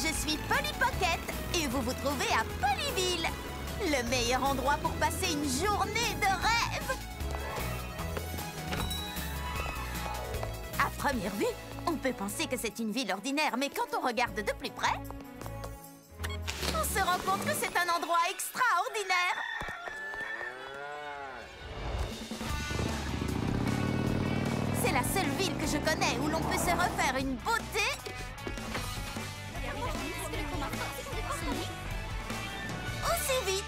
je suis Polly Pocket et vous vous trouvez à Polyville, le meilleur endroit pour passer une journée de rêve. À première vue, on peut penser que c'est une ville ordinaire, mais quand on regarde de plus près, on se rend compte que c'est un endroit extraordinaire. C'est la seule ville que je connais où l'on peut se refaire une beauté aussi vite.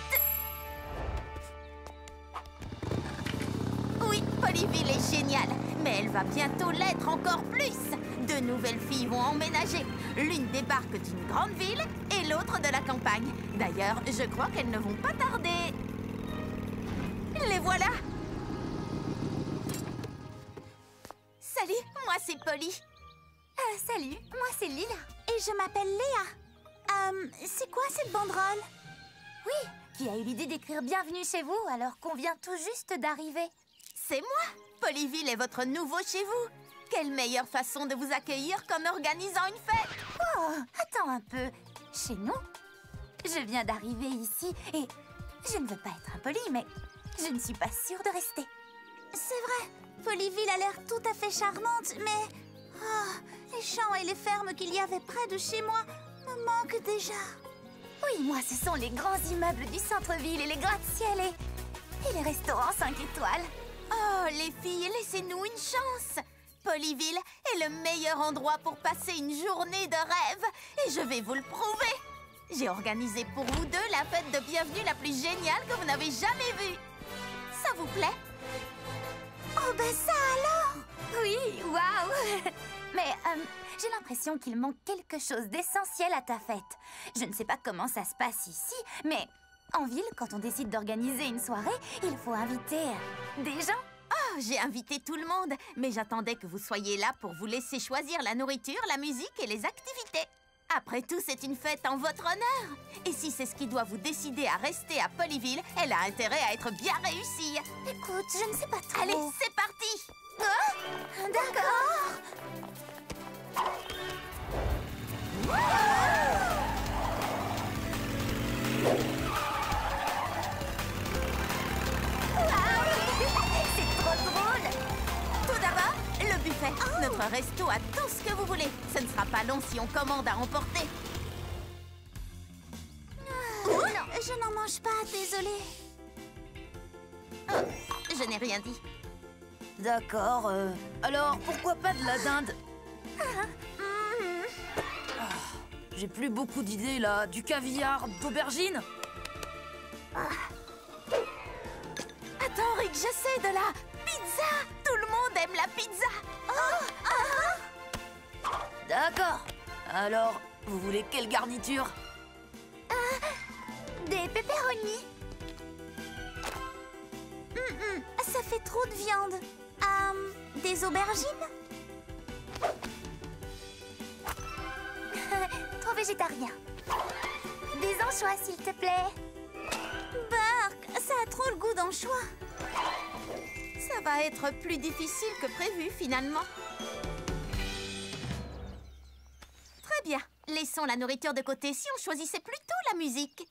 Oui, Polyville est géniale, mais elle va bientôt l'être encore plus. Deux nouvelles filles vont emménager. L'une débarque d'une grande ville et l'autre de la campagne. D'ailleurs, je crois qu'elles ne vont pas tarder. Les voilà. Salut, moi c'est Polly. Salut, moi c'est Lila. Et je m'appelle Léa. C'est quoi cette banderole? Oui, qui a eu l'idée d'écrire bienvenue chez vous alors qu'on vient tout juste d'arriver? C'est moi. Polyville est votre nouveau chez vous. Quelle meilleure façon de vous accueillir qu'en organisant une fête. Oh, attends un peu. Chez nous? Je viens d'arriver ici et je ne veux pas être impolie, mais je ne suis pas sûre de rester. C'est vrai, Polyville a l'air tout à fait charmante, mais les champs et les fermes qu'il y avait près de chez moi me manquent déjà. Oui, moi, ce sont les grands immeubles du centre-ville et les gratte-ciel et les restaurants 5 étoiles. Oh, les filles, laissez-nous une chance. Polyville est le meilleur endroit pour passer une journée de rêve et je vais vous le prouver. J'ai organisé pour vous deux la fête de bienvenue la plus géniale que vous n'avez jamais vue. Ça vous plaît? Oh ben ça alors! Oui, waouh! Mais j'ai l'impression qu'il manque quelque chose d'essentiel à ta fête. Je ne sais pas comment ça se passe ici, mais en ville, quand on décide d'organiser une soirée, il faut inviter des gens. Oh, j'ai invité tout le monde, mais j'attendais que vous soyez là pour vous laisser choisir la nourriture, la musique et les activités. Après tout, c'est une fête en votre honneur. Et si c'est ce qui doit vous décider à rester à Polyville, elle a intérêt à être bien réussie. Écoute, je ne sais pas trop. Allez, c'est parti! D'accord. C'est trop drôle. Tout d'abord, le buffet. Notre resto a tout ce que vous voulez. Ce ne sera pas long si on commande à emporter. Non, je n'en mange pas, désolée. Oh, je n'ai rien dit. D'accord, alors pourquoi pas de la dinde? J'ai plus beaucoup d'idées là, du caviar, d'aubergine. Attends, Rick, je sais, de la pizza. Tout le monde aime la pizza. D'accord, alors vous voulez quelle garniture? Des pepperonis. Ça fait trop de viande. Des aubergines? Trop végétarien. Des anchois, s'il te plaît. Bark, ça a trop le goût d'anchois. Ça va être plus difficile que prévu, finalement. Très bien. Laissons la nourriture de côté si on choisissait plutôt la musique.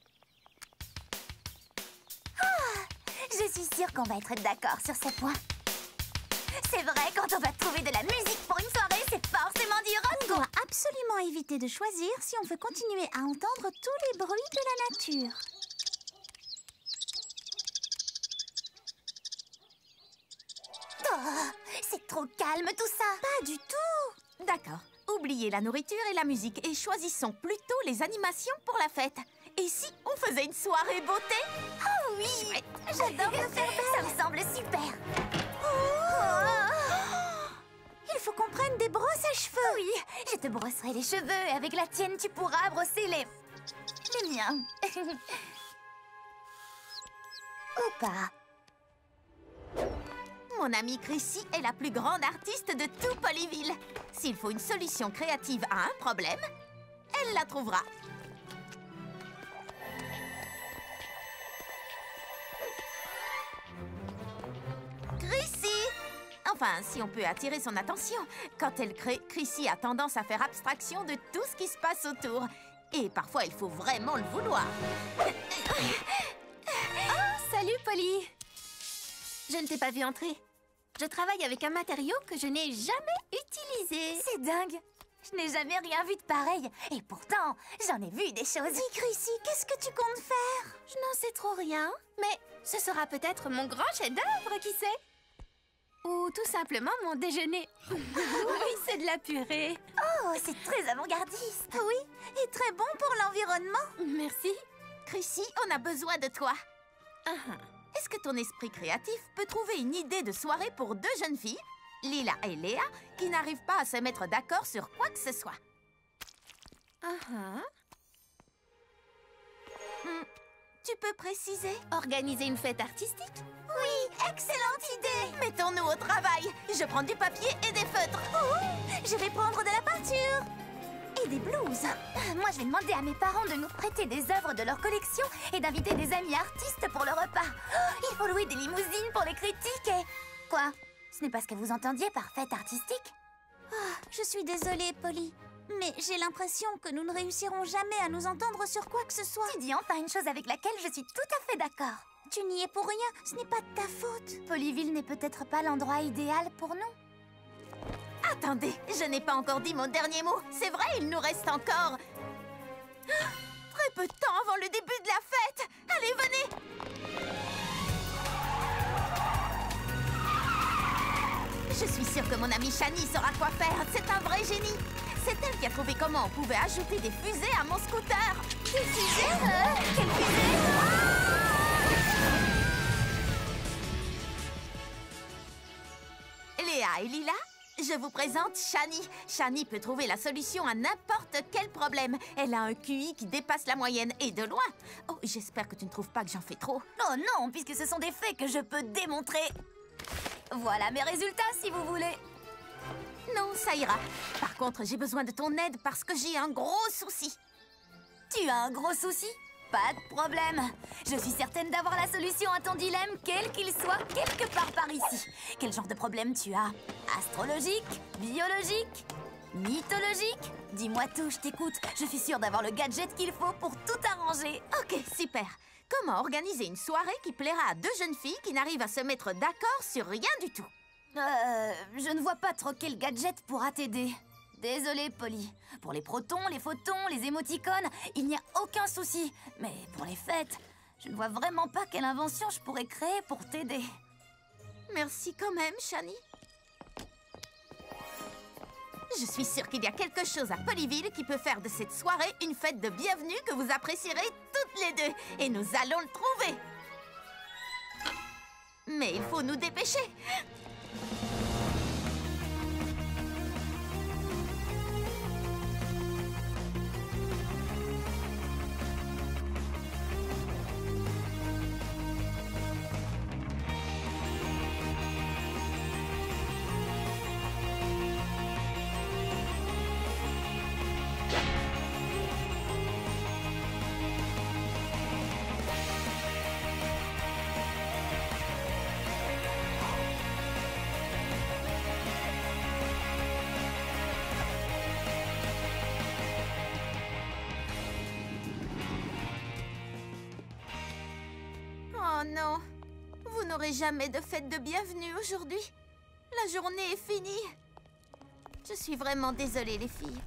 Je suis sûre qu'on va être d'accord sur ce point. C'est vrai, quand on va trouver de la musique pour une soirée, c'est forcément du rock. On doit absolument éviter de choisir si on veut continuer à entendre tous les bruits de la nature. Oh, c'est trop calme tout ça. Pas du tout. D'accord. Oubliez la nourriture et la musique et choisissons plutôt les animations pour la fête. Et si on faisait une soirée beauté? Oh oui, j'adore me faire belle. Ça me semble super. Il faut qu'on prenne des brosses à cheveux. Oui, je te brosserai les cheveux et avec la tienne, tu pourras brosser les miens. Ou pas. Mon amie Chrissy est la plus grande artiste de tout Polyville. S'il faut une solution créative à un problème, elle la trouvera. Chrissy! Enfin, si on peut attirer son attention. Quand elle crée, Chrissy a tendance à faire abstraction de tout ce qui se passe autour. Et parfois, il faut vraiment le vouloir. Salut, Polly. Je ne t'ai pas vu entrer. Je travaille avec un matériau que je n'ai jamais utilisé. C'est dingue. Je n'ai jamais rien vu de pareil. Et pourtant, j'en ai vu des choses. Dis, Chrissy, qu'est-ce que tu comptes faire? Je n'en sais trop rien, mais ce sera peut-être mon grand chef-d'œuvre, qui sait? Ou tout simplement mon déjeuner. Oui, c'est de la purée. Oh, c'est très avant-gardiste. Oui, et très bon pour l'environnement. Merci. Chrissy, on a besoin de toi. Est-ce que ton esprit créatif peut trouver une idée de soirée pour deux jeunes filles, Lila et Léa, qui n'arrivent pas à se mettre d'accord sur quoi que ce soit? Tu peux préciser? Organiser une fête artistique? Oui, excellente idée. Mettons-nous au travail. Je prends du papier et des feutres. Je vais prendre de la peinture. Et des blouses. Moi, je vais demander à mes parents de nous prêter des œuvres de leur collection et d'inviter des amis artistes pour le repas. Il faut louer des limousines pour les critiques et... Quoi? Ce n'est pas ce que vous entendiez par fête artistique? Je suis désolée, Polly. Mais j'ai l'impression que nous ne réussirons jamais à nous entendre sur quoi que ce soit. Tu dis enfin une chose avec laquelle je suis tout à fait d'accord. Tu n'y es pour rien, ce n'est pas de ta faute. Polyville n'est peut-être pas l'endroit idéal pour nous. Attendez, je n'ai pas encore dit mon dernier mot. C'est vrai, il nous reste encore... très peu de temps avant le début de la fête. Allez, venez! Je suis sûre que mon amie Shani saura quoi faire. C'est un vrai génie. C'est elle qui a trouvé comment on pouvait ajouter des fusées à mon scooter. Des fusées? Quelle fusée? Léa et Lila, je vous présente Shani. Shani peut trouver la solution à n'importe quel problème. Elle a un QI qui dépasse la moyenne et de loin. Oh, j'espère que tu ne trouves pas que j'en fais trop. Oh non, puisque ce sont des faits que je peux démontrer. Voilà mes résultats, si vous voulez. Non, ça ira. Par contre, j'ai besoin de ton aide parce que j'ai un gros souci. Tu as un gros souci? Pas de problème. Je suis certaine d'avoir la solution à ton dilemme, quel qu'il soit, quelque part par ici. Quel genre de problème tu as? Astrologique? Biologique? Mythologique? Dis-moi tout, je t'écoute. Je suis sûre d'avoir le gadget qu'il faut pour tout arranger. Ok, super. Comment organiser une soirée qui plaira à deux jeunes filles qui n'arrivent à se mettre d'accord sur rien du tout? Je ne vois pas trop quel gadget pourra t'aider. Désolée, Polly. Pour les protons, les photons, les émoticônes, il n'y a aucun souci. Mais pour les fêtes, je ne vois vraiment pas quelle invention je pourrais créer pour t'aider. Merci quand même, Shani. Je suis sûre qu'il y a quelque chose à Polyville qui peut faire de cette soirée une fête de bienvenue que vous apprécierez toutes les deux. Et nous allons le trouver. Mais il faut nous dépêcher. Oh non, vous n'aurez jamais de fête de bienvenue aujourd'hui. La journée est finie. Je suis vraiment désolée, les filles.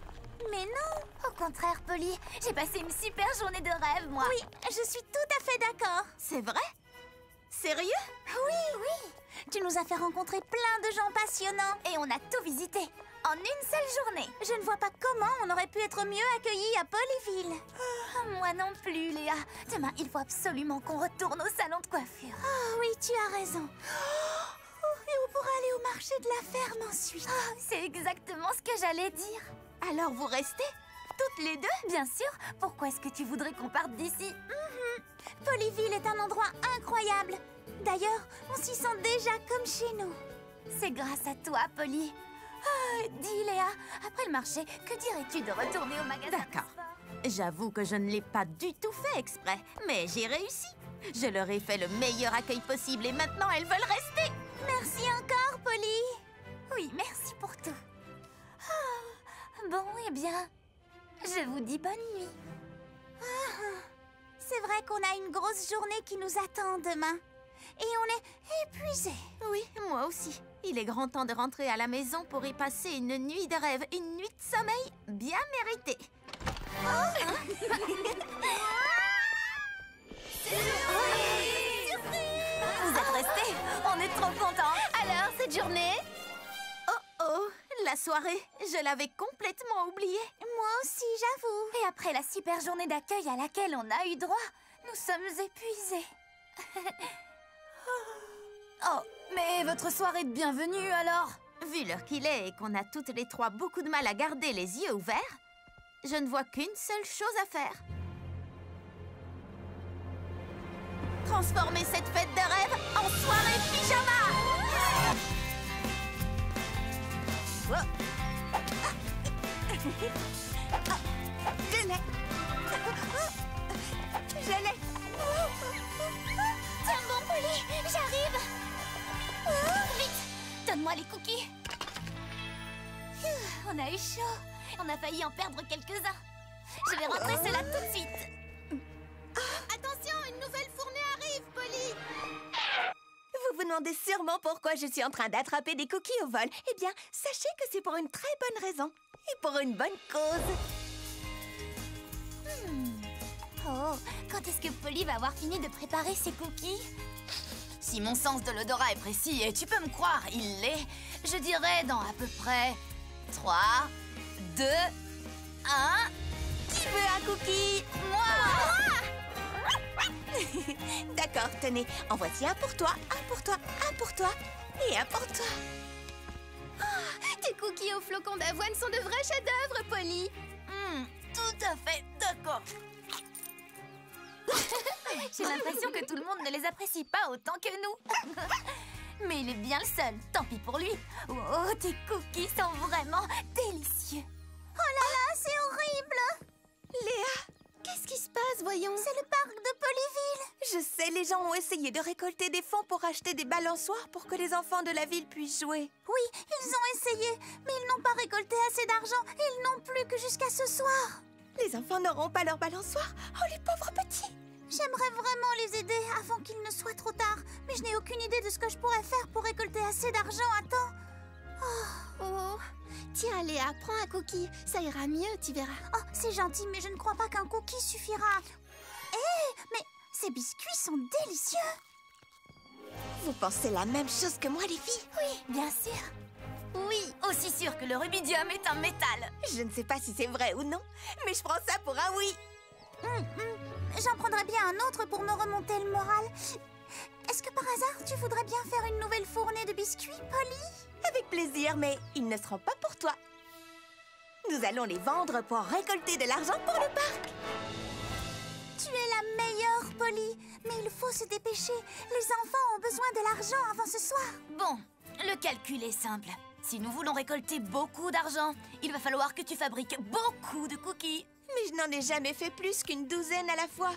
Mais non, au contraire, Polly, j'ai passé une super journée de rêve, moi. Oui, je suis tout à fait d'accord. C'est vrai? Sérieux? Oui. Tu nous as fait rencontrer plein de gens passionnants. Et on a tout visité, en une seule journée. Je ne vois pas comment on aurait pu être mieux accueillis à Polyville. Moi non plus, Léa. Demain, il faut absolument qu'on retourne au salon de coiffure. Oh oui, tu as raison. Et on pourra aller au marché de la ferme ensuite. C'est exactement ce que j'allais dire. Alors vous restez? Toutes les deux? Bien sûr. Pourquoi est-ce que tu voudrais qu'on parte d'ici? Polyville est un endroit incroyable. D'ailleurs, on s'y sent déjà comme chez nous. C'est grâce à toi, Polly. Dis, Léa, après le marché, que dirais-tu de retourner au magasin? D'accord. J'avoue que je ne l'ai pas du tout fait exprès, mais j'ai réussi. Je leur ai fait le meilleur accueil possible et maintenant elles veulent rester. Merci encore, Polly. Oui, merci pour tout. Bon, eh bien, je vous dis bonne nuit. C'est vrai qu'on a une grosse journée qui nous attend demain. Et on est épuisés. Oui, moi aussi. Il est grand temps de rentrer à la maison pour y passer une nuit de rêve, une nuit de sommeil bien méritée. Vous êtes restés? On est trop contents. Alors, cette journée? Oh, la soirée, je l'avais complètement oubliée. Moi aussi, j'avoue. Et après la super journée d'accueil à laquelle on a eu droit, nous sommes épuisés. Oh, mais votre soirée de bienvenue alors? Vu l'heure qu'il est et qu'on a toutes les trois beaucoup de mal à garder les yeux ouverts, je ne vois qu'une seule chose à faire. Transformer cette fête de rêve en soirée pyjama! Je l'ai. Je l'ai. Tiens bon, Polly, j'arrive. Vite, donne-moi les cookies. On a eu chaud. On a failli en perdre quelques-uns. Je vais rentrer cela tout de suite. Attention, une nouvelle fournée arrive, Polly! Vous vous demandez sûrement pourquoi je suis en train d'attraper des cookies au vol. Eh bien, sachez que c'est pour une très bonne raison. Et pour une bonne cause. Oh, quand est-ce que Polly va avoir fini de préparer ses cookies? Si mon sens de l'odorat est précis, et tu peux me croire, il l'est, je dirais dans à peu près 3, 2, 1... Qui veut un cookie? D'accord, tenez. En voici un pour toi, un pour toi, un pour toi et un pour toi. Tes cookies aux flocons d'avoine sont de vrais chefs-d'œuvre, Polly! Tout à fait d'accord. J'ai l'impression que tout le monde ne les apprécie pas autant que nous. Mais il est bien le seul, tant pis pour lui. Oh, tes cookies sont vraiment délicieux. Oh là là, c'est horrible. Léa, Qu'est-ce qui se passe, voyons? C'est le parc de Polyville. je sais, les gens ont essayé de récolter des fonds pour acheter des balançoires pour que les enfants de la ville puissent jouer. Oui, ils ont essayé, mais ils n'ont pas récolté assez d'argent et ils n'ont plus que jusqu'à ce soir. Les enfants n'auront pas leur balançoire. Oh, les pauvres petits. J'aimerais vraiment les aider avant qu'il ne soit trop tard, mais je n'ai aucune idée de ce que je pourrais faire pour récolter assez d'argent à temps. Oh, tiens, Léa, prends un cookie. Ça ira mieux, tu verras. Oh, c'est gentil, mais je ne crois pas qu'un cookie suffira. Hé, mais ces biscuits sont délicieux. Vous pensez la même chose que moi, les filles? Oui, bien sûr. Oui, aussi sûr que le rubidium est un métal. Je ne sais pas si c'est vrai ou non, mais je prends ça pour un oui. J'en prendrais bien un autre pour me remonter le moral. Est-ce que par hasard, tu voudrais bien faire une nouvelle fournée de biscuits, Polly? Avec plaisir, mais ils ne seront pas pour toi. Nous allons les vendre pour récolter de l'argent pour le parc. Tu es la meilleure, Polly. Mais il faut se dépêcher. Les enfants ont besoin de l'argent avant ce soir. Bon, le calcul est simple. Si nous voulons récolter beaucoup d'argent, il va falloir que tu fabriques beaucoup de cookies. Mais je n'en ai jamais fait plus qu'une douzaine à la fois.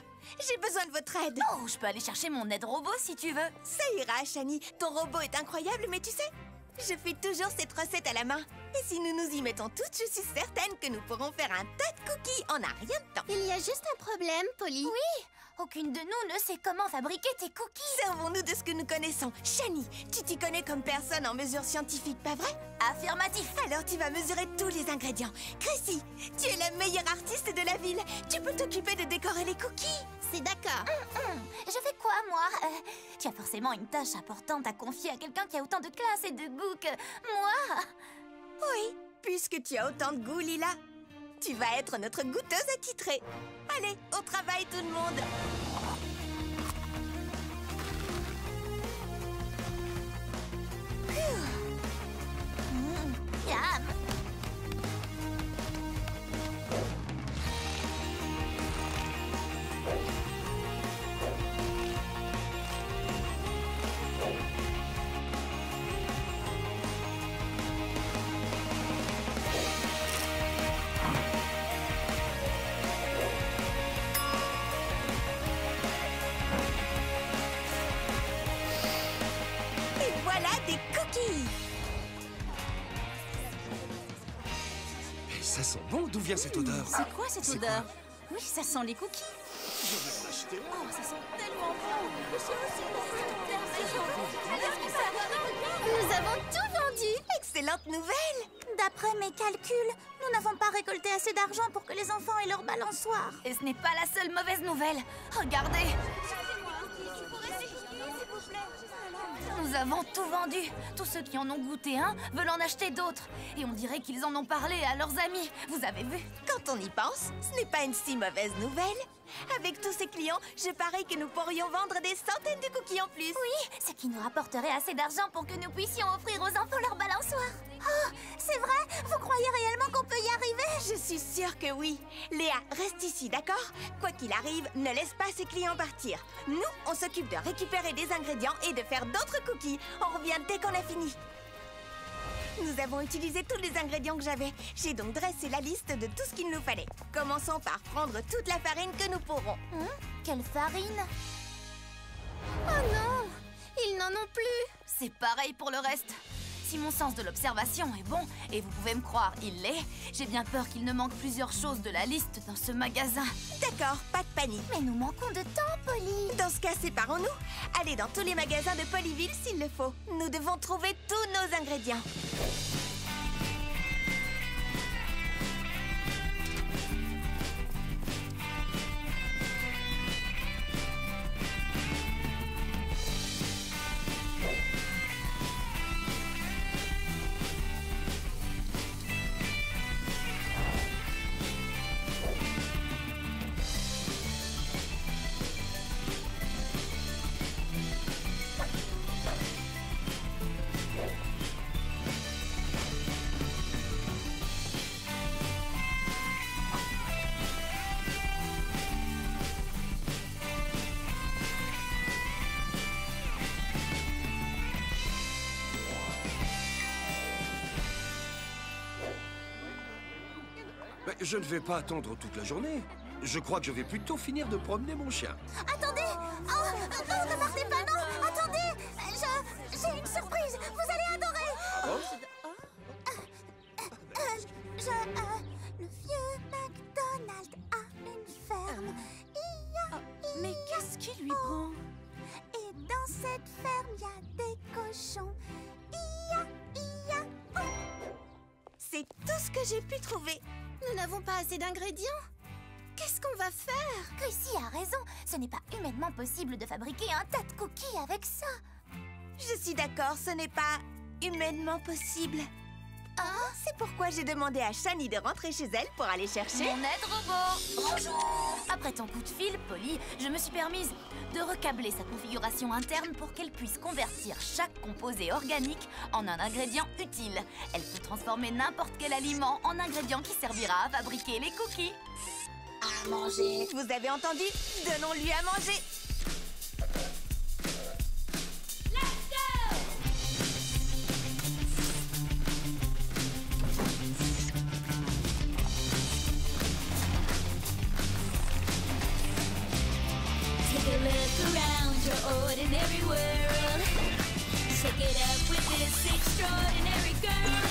J'ai besoin de votre aide. Oh, je peux aller chercher mon aide robot si tu veux. Ça ira, Shani. Ton robot est incroyable, mais tu sais, je fais toujours cette recette à la main. Et si nous nous y mettons toutes, je suis certaine que nous pourrons faire un tas de cookies en un rien de temps. Il y a juste un problème, Polly. Oui, aucune de nous ne sait comment fabriquer tes cookies. Servons-nous de ce que nous connaissons. Shani, tu t'y connais comme personne en mesure scientifique, pas vrai? Affirmatif. Alors tu vas mesurer tous les ingrédients. Chrissy, tu es la meilleure artiste de la ville. Tu peux t'occuper de décorer les cookies. C'est d'accord. Je fais quoi, moi? Tu as forcément une tâche importante à confier à quelqu'un qui a autant de classe et de goût que moi. Oui, puisque tu as autant de goût, Lila. Tu vas être notre goûteuse attitrée. Allez, au travail tout le monde. Yam. Et voilà des cookies. Ça sent bon, d'où vient cette odeur? C'est quoi cette C'est odeur? Oui, ça sent les cookies. Je vais en acheter un. Oh, ça sent tellement bon. Nous avons tout vendu. Excellente nouvelle! D'après mes calculs, nous n'avons pas récolté assez d'argent pour que les enfants aient leur balançoire. Et ce n'est pas la seule mauvaise nouvelle. Regardez. Nous avons tout vendu. Tous ceux qui en ont goûté un veulent en acheter d'autres. Et on dirait qu'ils en ont parlé à leurs amis. Vous avez vu? Quand on y pense, ce n'est pas une si mauvaise nouvelle. Avec tous ces clients, je parie que nous pourrions vendre des centaines de cookies en plus. Oui, ce qui nous rapporterait assez d'argent pour que nous puissions offrir aux enfants leur balançoire. Oh, c'est vrai? Vous croyez réellement qu'on peut y arriver? Je suis sûre que oui. Léa, reste ici, d'accord? Quoi qu'il arrive, ne laisse pas ces clients partir. Nous, on s'occupe de récupérer des ingrédients et de faire d'autres cookies. On revient dès qu'on a fini. Nous avons utilisé tous les ingrédients que j'avais. J'ai donc dressé la liste de tout ce qu'il nous fallait. Commençons par prendre toute la farine que nous pourrons. Quelle farine? Oh non, ils n'en ont plus. C'est pareil pour le reste. Si mon sens de l'observation est bon, et vous pouvez me croire, il l'est, j'ai bien peur qu'il ne manque plusieurs choses de la liste dans ce magasin. D'accord, pas de panique. Mais nous manquons de temps, Polly. Dans ce cas, séparons-nous. Allez dans tous les magasins de Polyville s'il le faut. Nous devons trouver tous nos ingrédients. Mais je ne vais pas attendre toute la journée. Je crois que je vais plutôt finir de promener mon chien. Attendez! Oh, non, ne partez pas, non! Attendez! J'ai une surprise! Vous allez adorer! Le vieux McDonald a une ferme. Mais qu'est-ce qui lui prend? Et dans cette ferme, il y a des cochons. C'est tout ce que j'ai pu trouver. Nous n'avons pas assez d'ingrédients. Qu'est-ce qu'on va faire? Chrissy a raison. Ce n'est pas humainement possible de fabriquer un tas de cookies avec ça. Je suis d'accord, ce n'est pas humainement possible. C'est pourquoi j'ai demandé à Shani de rentrer chez elle pour aller chercher. Mon aide robot. Bonjour. Après ton coup de fil, Polly, je me suis permise de recabler sa configuration interne pour qu'elle puisse convertir chaque composé organique en un ingrédient utile. Elle peut transformer n'importe quel aliment en ingrédient qui servira à fabriquer les cookies. À manger. Vous avez entendu? Donnons-lui à manger. Take a look around your ordinary world. Shake it up with this extraordinary girl.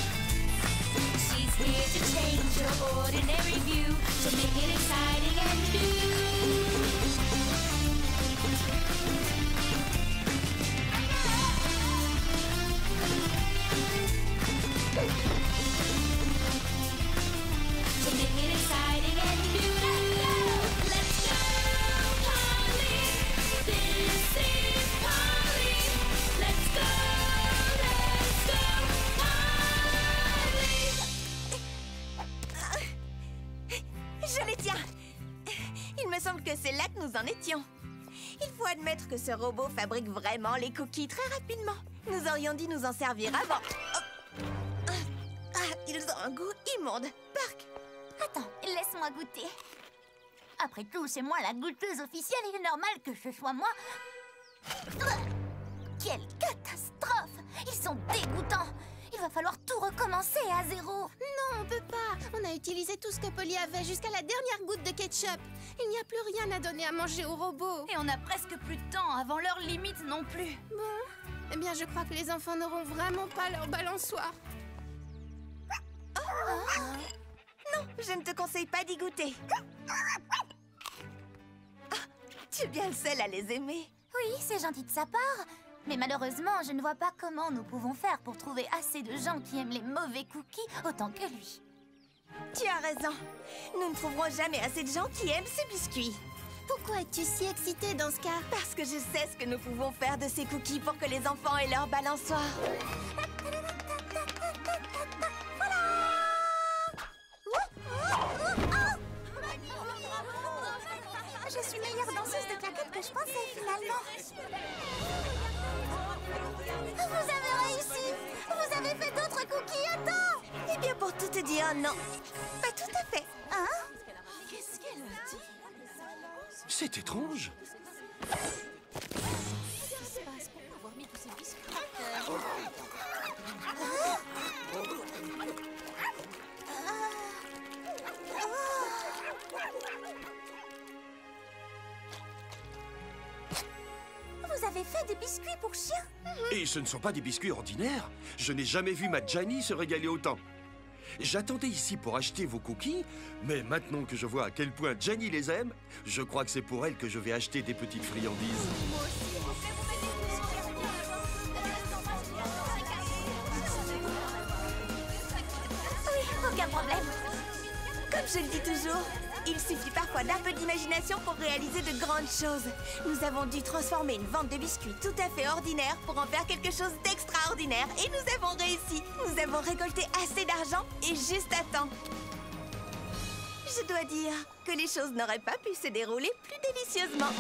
She's here to change your ordinary view, to make it exciting and new. To make it exciting and new. Let's go, Polly. This is Polly. Let's go, Polly. Je les tiens. Il me semble que c'est là que nous en étions. Il faut admettre que ce robot fabrique vraiment les cookies très rapidement. Nous aurions dû nous en servir avant. Ils ont un goût immonde. Park. Attends, laisse-moi goûter. Après tout, c'est moi la goûteuse officielle. Il est normal que ce soit moi. Quelle catastrophe! Ils sont dégoûtants. Il va falloir tout recommencer à zéro. Non, on peut pas. On a utilisé tout ce que Polly avait jusqu'à la dernière goutte de ketchup. Il n'y a plus rien à donner à manger au robot. Et on n'a presque plus de temps avant l'heure limite non plus. Bon, eh bien, je crois que les enfants n'auront vraiment pas leur balançoire. Non, je ne te conseille pas d'y goûter. Tu es bien le seul à les aimer. Oui, c'est gentil de sa part. Mais malheureusement, je ne vois pas comment nous pouvons faire pour trouver assez de gens qui aiment les mauvais cookies autant que lui. Tu as raison. Nous ne trouverons jamais assez de gens qui aiment ces biscuits. Pourquoi es-tu si excitée dans ce cas? Parce que je sais ce que nous pouvons faire de ces cookies pour que les enfants aient leur balançoire. Je suis meilleure danseuse de claquettes que je pensais finalement. Vous avez réussi! Vous avez fait d'autres cookies à temps! Eh bien, pour tout te dire, non. Pas tout à fait. Hein? C'est étrange. Vous avez fait des biscuits pour chiens? Et ce ne sont pas des biscuits ordinaires. Je n'ai jamais vu ma Gianni se régaler autant. J'attendais ici pour acheter vos cookies, mais maintenant que je vois à quel point Gianni les aime, je crois que c'est pour elle que je vais acheter des petites friandises. Oui, aucun problème. Comme je le dis toujours, il suffit parfois d'un peu d'imagination pour réaliser de grandes choses. Nous avons dû transformer une vente de biscuits tout à fait ordinaire pour en faire quelque chose d'extraordinaire. Et nous avons réussi. Nous avons récolté assez d'argent et juste à temps. Je dois dire que les choses n'auraient pas pu se dérouler plus délicieusement.